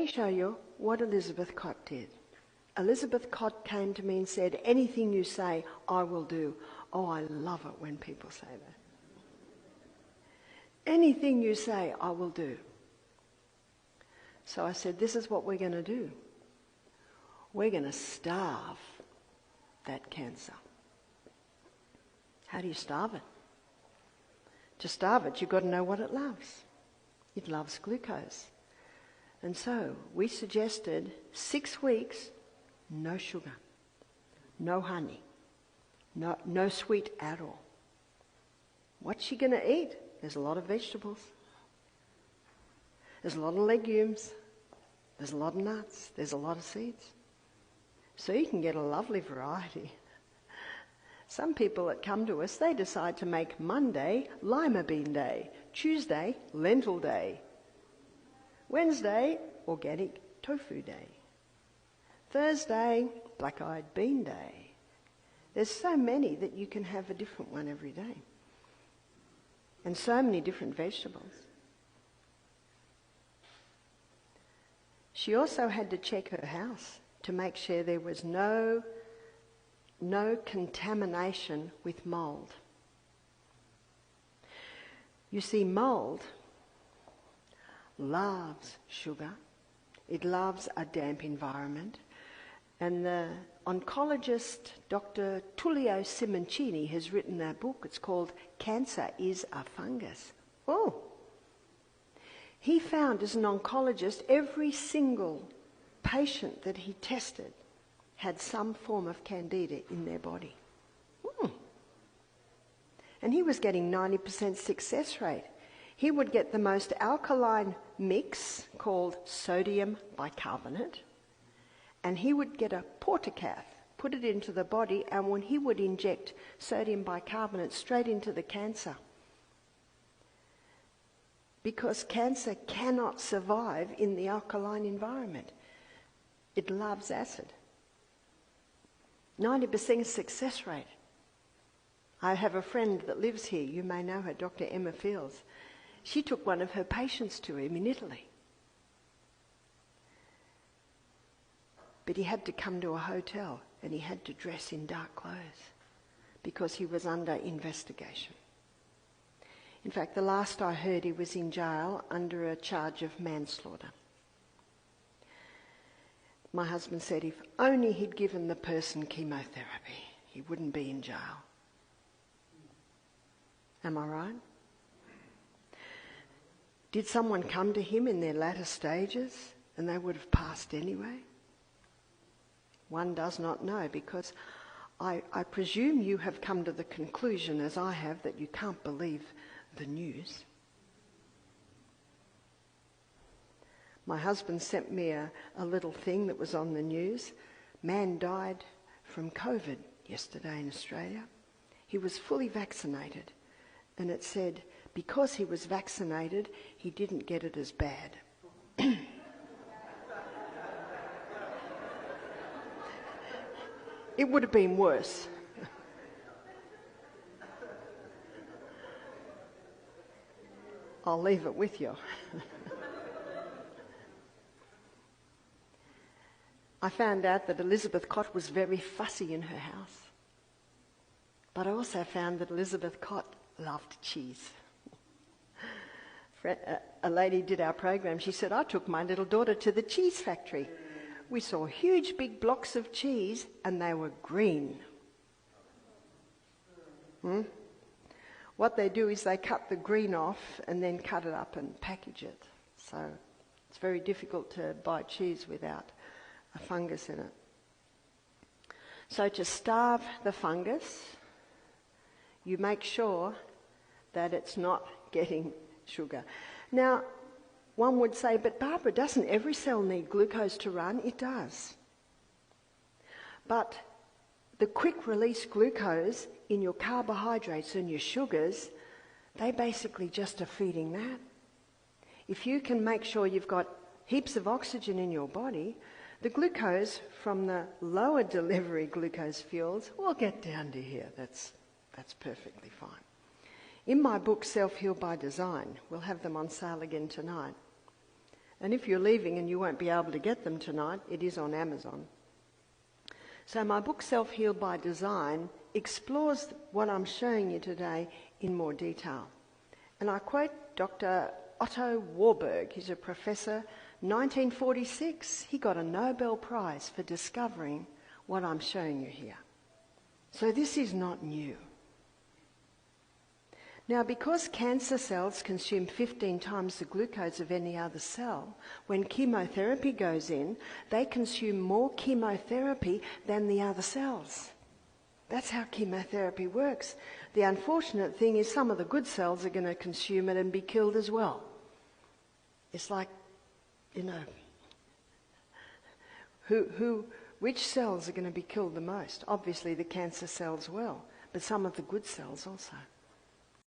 me show you what Elizabeth Cott did. Elizabeth Cott came to me and said, anything you say, I will do. Oh, I love it when people say that. Anything you say, I will do. So I said, this is what we're going to do. We're going to starve that cancer. How do you starve it? To starve it, you've got to know what it loves. It loves glucose. And so we suggested 6 weeks, no sugar, no honey, no sweet at all. What's she going to eat? There's a lot of vegetables. There's a lot of legumes. There's a lot of nuts. There's a lot of seeds. So you can get a lovely variety. Some people that come to us, they decide to make Monday lima bean day, Tuesday lentil day, Wednesday organic tofu day, Thursday black-eyed bean day. There's so many that you can have a different one every day. And so many different vegetables. She also had to check her house to make sure there was no contamination with mould. You see, mould loves sugar. It loves a damp environment. And the oncologist, Dr. Tullio Simoncini, has written a book. It's called Cancer is a Fungus. Oh! He found, as an oncologist, every single patient that he tested had some form of Candida in their body. And he was getting 90% success rate. He would get the most alkaline mix called sodium bicarbonate, and he would get a portacath, put it into the body, and when he would inject sodium bicarbonate straight into the cancer. Because cancer cannot survive in the alkaline environment. It loves acid. 90% success rate. I have a friend that lives here. You may know her, Dr. Emma Fields. She took one of her patients to him in Italy. But he had to come to a hotel and he had to dress in dark clothes because he was under investigation. In fact, the last I heard, he was in jail under a charge of manslaughter. My husband said if only he'd given the person chemotherapy, he wouldn't be in jail. Am I right? Did someone come to him in their latter stages and they would have passed anyway? One does not know, because I presume you have come to the conclusion, as I have, that you can't believe the news. My husband sent me a little thing that was on the news. Man died from COVID yesterday in Australia. He was fully vaccinated, and it said because he was vaccinated, he didn't get it as bad. It would have been worse. I'll leave it with you. I found out that Elizabeth Cott was very fussy in her house. But I also found that Elizabeth Cott loved cheese. A lady did our program. She said, I took my little daughter to the cheese factory. We saw huge big blocks of cheese and they were green. What they do is they cut the green off and then cut it up and package it. So it's very difficult to buy cheese without a fungus in it. So to starve the fungus, you make sure that it's not getting sugar. Now, one would say, but Barbara, doesn't every cell need glucose to run? It does. But the quick release glucose in your carbohydrates and your sugars, they basically just are feeding that. If you can make sure you've got heaps of oxygen in your body, the glucose from the lower delivery glucose fuels will get down to here. That's perfectly fine. In my book, Self-Heal by Design, we'll have them on sale again tonight. And if you're leaving and you won't be able to get them tonight, it is on Amazon. So my book, Self-Heal by Design, explores what I'm showing you today in more detail. And I quote Dr. Otto Warburg. He's a professor. 1946, he got a Nobel Prize for discovering what I'm showing you here. So this is not new. Now, because cancer cells consume 15 times the glucose of any other cell, when chemotherapy goes in, they consume more chemotherapy than the other cells. That's how chemotherapy works. The unfortunate thing is some of the good cells are going to consume it and be killed as well. It's like, which cells are going to be killed the most? Obviously the cancer cells will, but some of the good cells also.